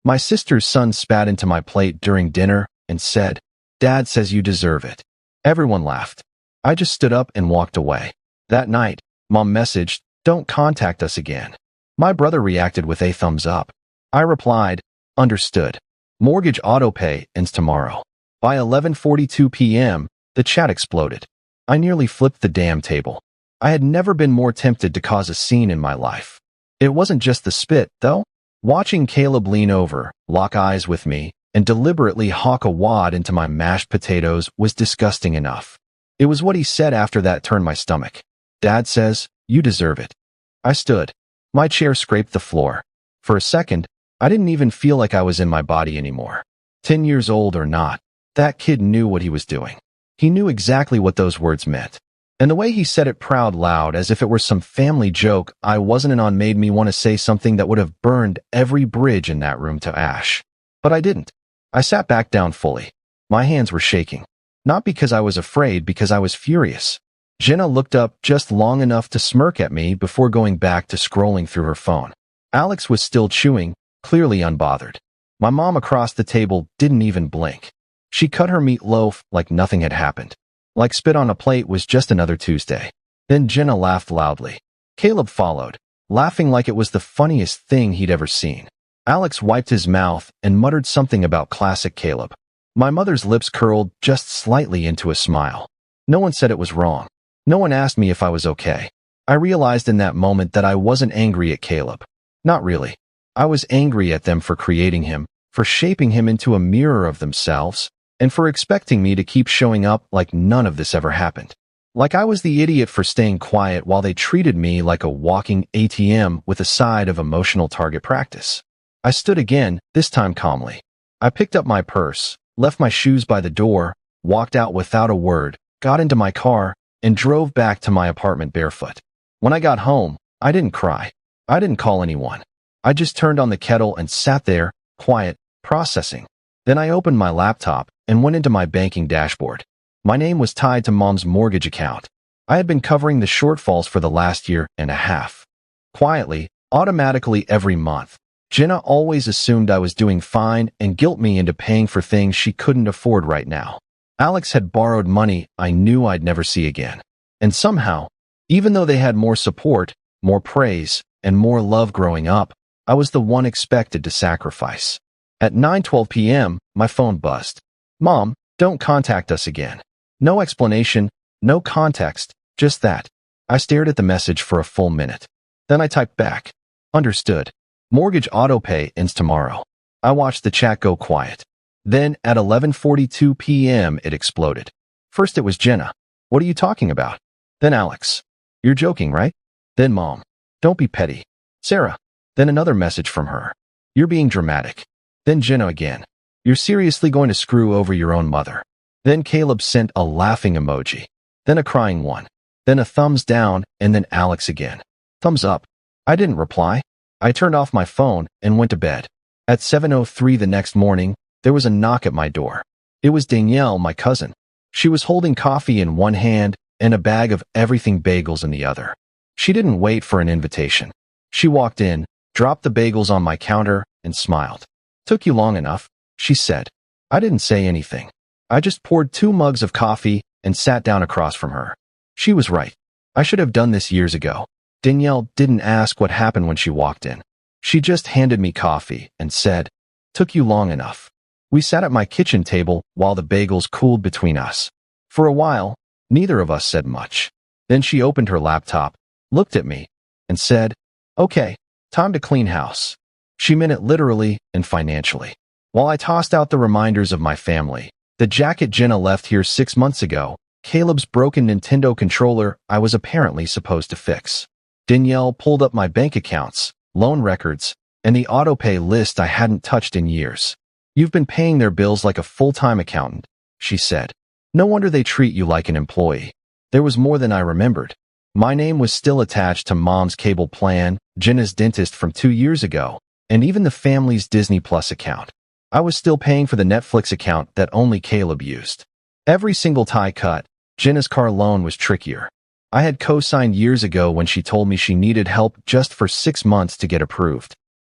My sister's son spat into my plate during dinner and said, "Dad says you deserve it." Everyone laughed. I just stood up and walked away. That night, Mom messaged, "Don't contact us again." My brother reacted with a thumbs up. I replied, "Understood. Mortgage autopay ends tomorrow." By 11:42 p.m., the chat exploded. I nearly flipped the damn table. I had never been more tempted to cause a scene in my life. It wasn't just the spit, though. Watching Caleb lean over, lock eyes with me, and deliberately hawk a wad into my mashed potatoes was disgusting enough. It was what he said after that turned my stomach. "Dad says, you deserve it." I stood. My chair scraped the floor. For a second, I didn't even feel like I was in my body anymore. 10 years old or not, that kid knew what he was doing. He knew exactly what those words meant. And the way he said it proud loud as if it were some family joke I wasn't in on made me want to say something that would have burned every bridge in that room to ash. But I didn't. I sat back down fully. My hands were shaking. Not because I was afraid, because I was furious. Jenna looked up just long enough to smirk at me before going back to scrolling through her phone. Alex was still chewing, clearly unbothered. My mom across the table didn't even blink. She cut her meatloaf like nothing had happened. Like spit on a plate was just another Tuesday. Then Jenna laughed loudly. Caleb followed, laughing like it was the funniest thing he'd ever seen. Alex wiped his mouth and muttered something about classic Caleb. My mother's lips curled just slightly into a smile. No one said it was wrong. No one asked me if I was okay. I realized in that moment that I wasn't angry at Caleb. Not really. I was angry at them for creating him, for shaping him into a mirror of themselves, and for expecting me to keep showing up like none of this ever happened. Like I was the idiot for staying quiet while they treated me like a walking ATM with a side of emotional target practice. I stood again, this time calmly. I picked up my purse, left my shoes by the door, walked out without a word, got into my car, and drove back to my apartment barefoot. When I got home, I didn't cry. I didn't call anyone. I just turned on the kettle and sat there, quiet, processing. Then I opened my laptop and went into my banking dashboard. My name was tied to Mom's mortgage account. I had been covering the shortfalls for the last year and a half. Quietly, automatically every month, Jenna always assumed I was doing fine and guilt me into paying for things she couldn't afford right now. Alex had borrowed money I knew I'd never see again. And somehow, even though they had more support, more praise, and more love growing up, I was the one expected to sacrifice. At 9:12 p.m., my phone buzzed. "Mom, don't contact us again." No explanation, no context, just that. I stared at the message for a full minute. Then I typed back, "Understood. Mortgage autopay ends tomorrow." I watched the chat go quiet. Then, at 11:42 p.m., it exploded. First it was Jenna. "What are you talking about?" Then Alex. "You're joking, right?" Then Mom. "Don't be petty." Sarah. Then another message from her. "You're being dramatic." Then Jenna again. "You're seriously going to screw over your own mother." Then Caleb sent a laughing emoji. Then a crying one. Then a thumbs down, and then Alex again. Thumbs up. I didn't reply. I turned off my phone and went to bed. At 7:03 the next morning, there was a knock at my door. It was Danielle, my cousin. She was holding coffee in one hand and a bag of everything bagels in the other. She didn't wait for an invitation. She walked in, dropped the bagels on my counter, and smiled. "Took you long enough," she said. I didn't say anything. I just poured 2 mugs of coffee and sat down across from her. She was right. I should have done this years ago. Danielle didn't ask what happened when she walked in. She just handed me coffee and said, "Took you long enough." We sat at my kitchen table while the bagels cooled between us. For a while, neither of us said much. Then she opened her laptop, looked at me, and said, "Okay, time to clean house." She meant it literally and financially. While I tossed out the reminders of my family, the jacket Jenna left here 6 months ago, Caleb's broken Nintendo controller I was apparently supposed to fix. Danielle pulled up my bank accounts, loan records, and the autopay list I hadn't touched in years. "You've been paying their bills like a full-time accountant," she said. "No wonder they treat you like an employee." There was more than I remembered. My name was still attached to Mom's cable plan, Jenna's dentist from 2 years ago, and even the family's Disney Plus account. I was still paying for the Netflix account that only Caleb used. Every single tie cut, Jenna's car loan was trickier. I had co-signed years ago when she told me she needed help just for 6 months to get approved.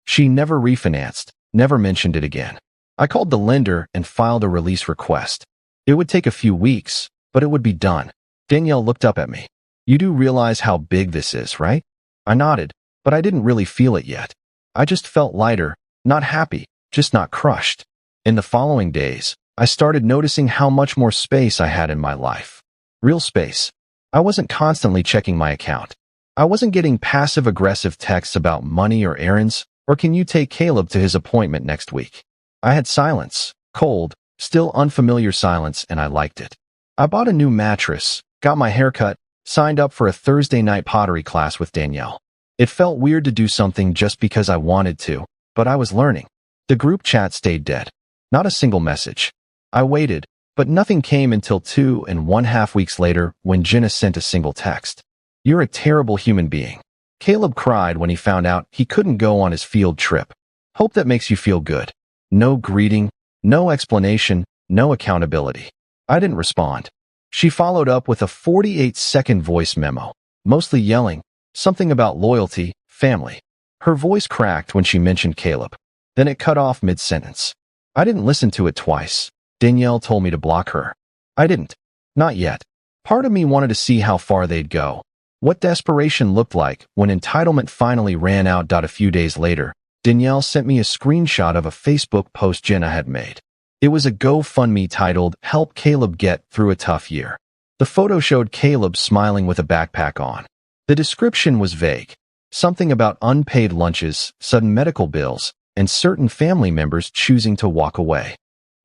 She never refinanced, never mentioned it again. I called the lender and filed a release request. It would take a few weeks, but it would be done. Danielle looked up at me. You do realize how big this is, right? I nodded, but I didn't really feel it yet. I just felt lighter, not happy, just not crushed. In the following days, I started noticing how much more space I had in my life. Real space. I wasn't constantly checking my account. I wasn't getting passive-aggressive texts about money or errands, or can you take Caleb to his appointment next week? I had silence, cold, still unfamiliar silence, and I liked it. I bought a new mattress, got my hair cut, signed up for a Thursday night pottery class with Danielle. It felt weird to do something just because I wanted to, but I was learning. The group chat stayed dead. Not a single message. I waited, but nothing came until 2.5 weeks later when Jenna sent a single text. You're a terrible human being. Caleb cried when he found out he couldn't go on his field trip. Hope that makes you feel good. No greeting, no explanation, no accountability. I didn't respond. She followed up with a 48-second voice memo, mostly yelling, something about loyalty, family. Her voice cracked when she mentioned Caleb. Then it cut off mid-sentence. I didn't listen to it twice. Danielle told me to block her. I didn't. Not yet. Part of me wanted to see how far they'd go. What desperation looked like when entitlement finally ran out. A few days later, Danielle sent me a screenshot of a Facebook post Jenna had made. It was a GoFundMe titled, Help Caleb Get Through a Tough Year. The photo showed Caleb smiling with a backpack on. The description was vague. Something about unpaid lunches, sudden medical bills, and certain family members choosing to walk away.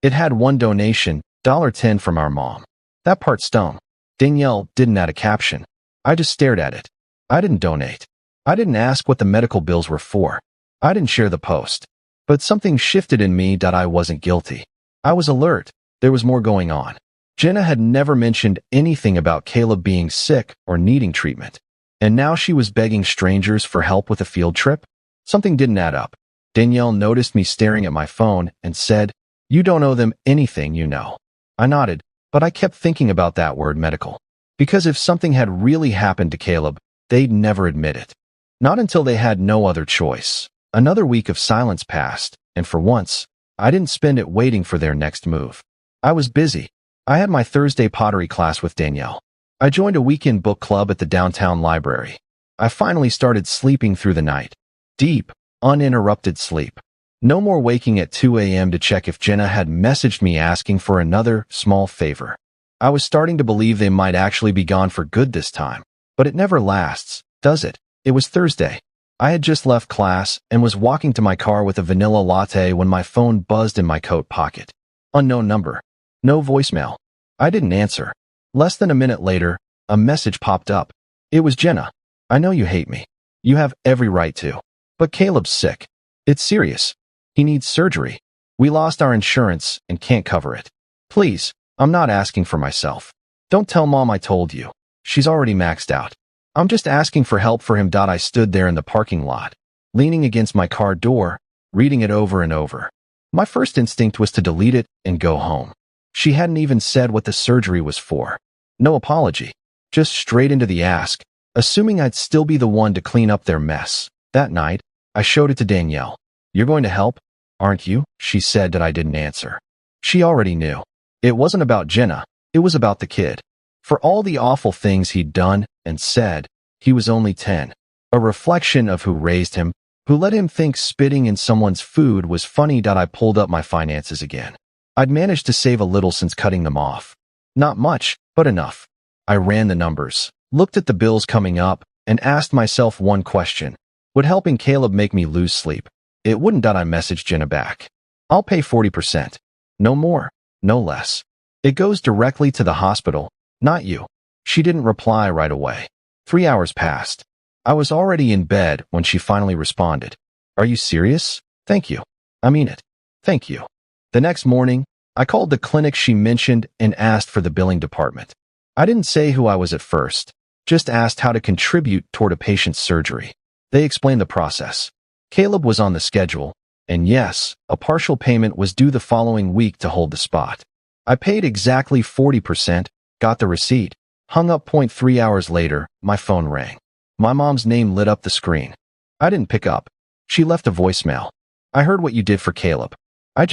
It had one donation, $10 from our mom. That part stung. Danielle didn't add a caption. I just stared at it. I didn't donate. I didn't ask what the medical bills were for. I didn't share the post. But something shifted in me. I wasn't guilty. I was alert. There was more going on. Jenna had never mentioned anything about Caleb being sick or needing treatment. And now she was begging strangers for help with a field trip? Something didn't add up. Danielle noticed me staring at my phone and said, You don't owe them anything, you know. I nodded, but I kept thinking about that word medical. Because if something had really happened to Caleb, they'd never admit it. Not until they had no other choice. Another week of silence passed, and for once, I didn't spend it waiting for their next move. I was busy. I had my Thursday pottery class with Danielle. I joined a weekend book club at the downtown library. I finally started sleeping through the night. Deep, uninterrupted sleep. No more waking at 2 a.m. to check if Jenna had messaged me asking for another small favor. I was starting to believe they might actually be gone for good this time. But it never lasts, does it? It was Thursday. I had just left class and was walking to my car with a vanilla latte when my phone buzzed in my coat pocket. Unknown number. No voicemail. I didn't answer. Less than a minute later, a message popped up. It was Jenna. I know you hate me. You have every right to. But Caleb's sick. It's serious. He needs surgery. We lost our insurance and can't cover it. Please, I'm not asking for myself. Don't tell Mom I told you. She's already maxed out. I'm just asking for help for him. I stood there in the parking lot, leaning against my car door, reading it over and over. My first instinct was to delete it and go home. She hadn't even said what the surgery was for. No apology. Just straight into the ask, assuming I'd still be the one to clean up their mess. That night, I showed it to Danielle. You're going to help, aren't you? She said. I didn't answer. She already knew. It wasn't about Jenna. It was about the kid. For all the awful things he'd done and said, he was only 10. A reflection of who raised him, who let him think spitting in someone's food was funny. I pulled up my finances again. I'd managed to save a little since cutting them off. Not much, but enough. I ran the numbers, looked at the bills coming up, and asked myself one question. Would helping Caleb make me lose sleep? It wouldn't. I messaged Jenna back. I'll pay 40%. No more, no less. It goes directly to the hospital, not you. She didn't reply right away. 3 hours passed. I was already in bed when she finally responded. Are you serious? Thank you. I mean it. Thank you. The next morning, I called the clinic she mentioned and asked for the billing department. I didn't say who I was at first, just asked how to contribute toward a patient's surgery. They explained the process. Caleb was on the schedule, and yes, a partial payment was due the following week to hold the spot. I paid exactly 40%, got the receipt, hung up. 3 hours later, my phone rang. My mom's name lit up the screen. I didn't pick up. She left a voicemail. I heard what you did for Caleb. I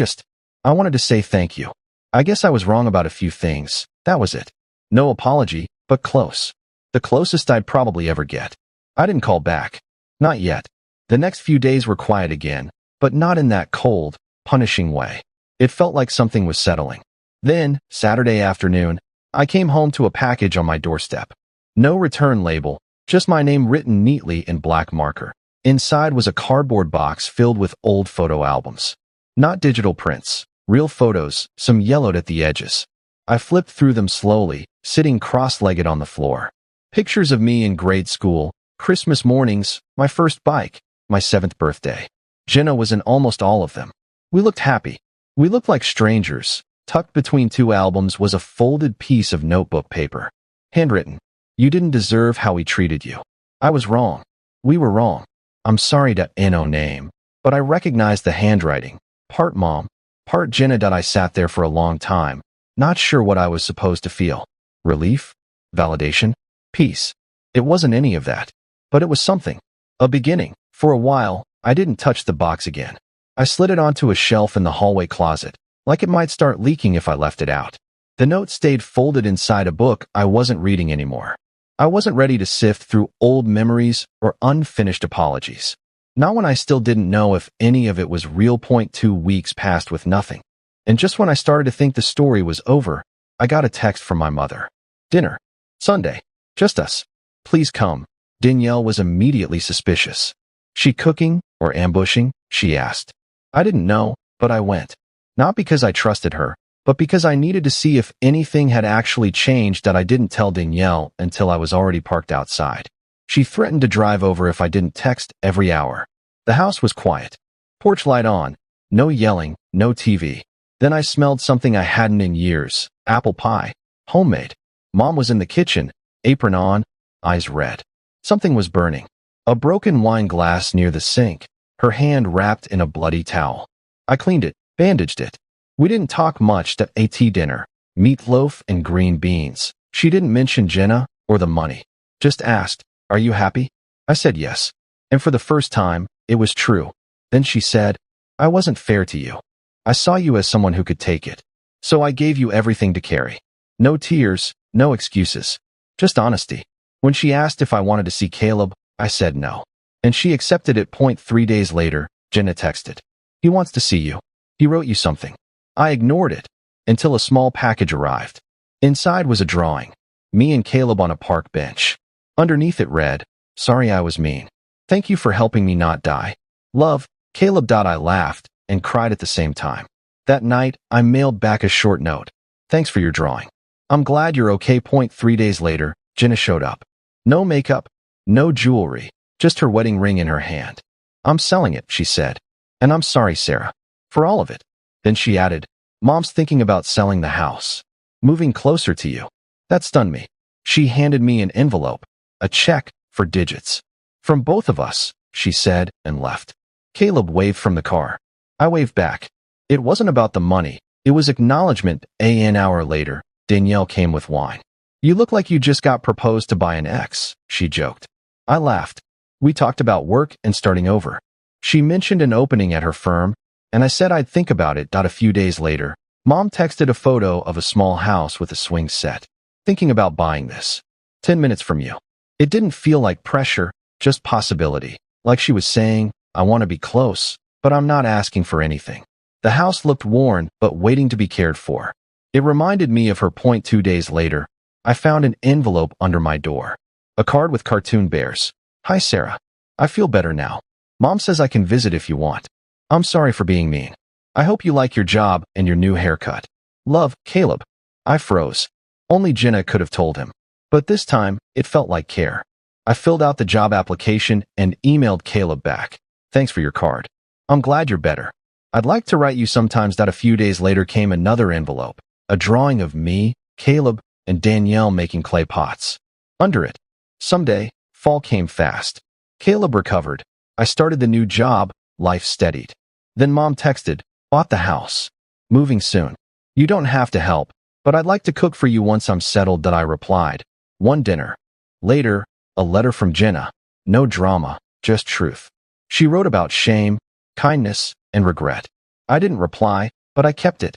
wanted to say thank you. I guess I was wrong about a few things. That was it. No apology, but close. The closest I'd probably ever get. I didn't call back. Not yet. The next few days were quiet again, but not in that cold, punishing way. It felt like something was settling. Then, Saturday afternoon, I came home to a package on my doorstep. No return label, just my name written neatly in black marker. Inside was a cardboard box filled with old photo albums. Not digital prints, real photos, some yellowed at the edges. I flipped through them slowly, sitting cross-legged on the floor. Pictures of me in grade school, Christmas mornings, my first bike, my 7th birthday. Jenna was in almost all of them. We looked happy. We looked like strangers. Tucked between 2 albums was a folded piece of notebook paper. Handwritten. You didn't deserve how we treated you. I was wrong. We were wrong. I'm sorry to no name, but I recognized the handwriting. Part mom, part Jenna. I sat there for a long time, not sure what I was supposed to feel. Relief? Validation? Peace? It wasn't any of that, but it was something. A beginning. For a while, I didn't touch the box again. I slid it onto a shelf in the hallway closet, like it might start leaking if I left it out. The note stayed folded inside a book I wasn't reading anymore. I wasn't ready to sift through old memories or unfinished apologies. Not when I still didn't know if any of it was real. 2 weeks passed with nothing. And just when I started to think the story was over, I got a text from my mother. Dinner. Sunday. Just us. Please come. Danielle was immediately suspicious. She cooking or ambushing? She asked. I didn't know, but I went. Not because I trusted her, but because I needed to see if anything had actually changed. That I didn't tell Danielle until I was already parked outside. She threatened to drive over if I didn't text every hour. The house was quiet. Porch light on. No yelling, no TV. Then I smelled something I hadn't in years. Apple pie. Homemade. Mom was in the kitchen, apron on, eyes red. Something was burning. A broken wine glass near the sink, her hand wrapped in a bloody towel. I cleaned it, bandaged it. We didn't talk much. That AT dinner. Meatloaf and green beans. She didn't mention Jenna or the money. Just asked, "Are you happy?" I said yes. And for the first time, it was true. Then she said, "I wasn't fair to you. I saw you as someone who could take it. So I gave you everything to carry. No tears, no excuses. Just honesty." When she asked if I wanted to see Caleb, I said no. And she accepted it. 3 days later, Jenna texted. "He wants to see you. He wrote you something." I ignored it until a small package arrived. Inside was a drawing. Me and Caleb on a park bench. Underneath it read, "Sorry I was mean. Thank you for helping me not die. Love, Caleb." I laughed and cried at the same time. That night, I mailed back a short note. "Thanks for your drawing. I'm glad you're okay." 3 days later, Jenna showed up. No makeup, no jewelry, just her wedding ring in her hand. "I'm selling it," she said. "And I'm sorry, Sarah, for all of it." Then she added, "Mom's thinking about selling the house. Moving closer to you." That stunned me. She handed me an envelope, a check for digits. "From both of us," she said, and left. Caleb waved from the car. I waved back. It wasn't about the money. It was acknowledgement. An hour later, Danielle came with wine. "You look like you just got proposed to by an ex," she joked. I laughed. We talked about work and starting over. She mentioned an opening at her firm, and I said I'd think about it. A few days later, Mom texted a photo of a small house with a swing set. "Thinking about buying this. 10 minutes from you." It didn't feel like pressure, just possibility. Like she was saying, "I want to be close, but I'm not asking for anything." The house looked worn, but waiting to be cared for. It reminded me of her. 2 days later, I found an envelope under my door. A card with cartoon bears. "Hi, Sarah. I feel better now. Mom says I can visit if you want. I'm sorry for being mean. I hope you like your job and your new haircut. Love, Caleb." I froze. Only Jenna could have told him. But this time, it felt like care. I filled out the job application and emailed Caleb back. "Thanks for your card. I'm glad you're better. I'd like to write you sometimes." A few days later came another envelope. A drawing of me, Caleb, and Danielle making clay pots. Under it, "Someday, fall came fast. Caleb recovered. I started the new job, life steadied." Then Mom texted, "Bought the house. Moving soon. You don't have to help, but I'd like to cook for you once I'm settled." I replied, "One dinner." Later, a letter from Jenna. No drama, just truth. She wrote about shame, kindness, and regret. I didn't reply, but I kept it.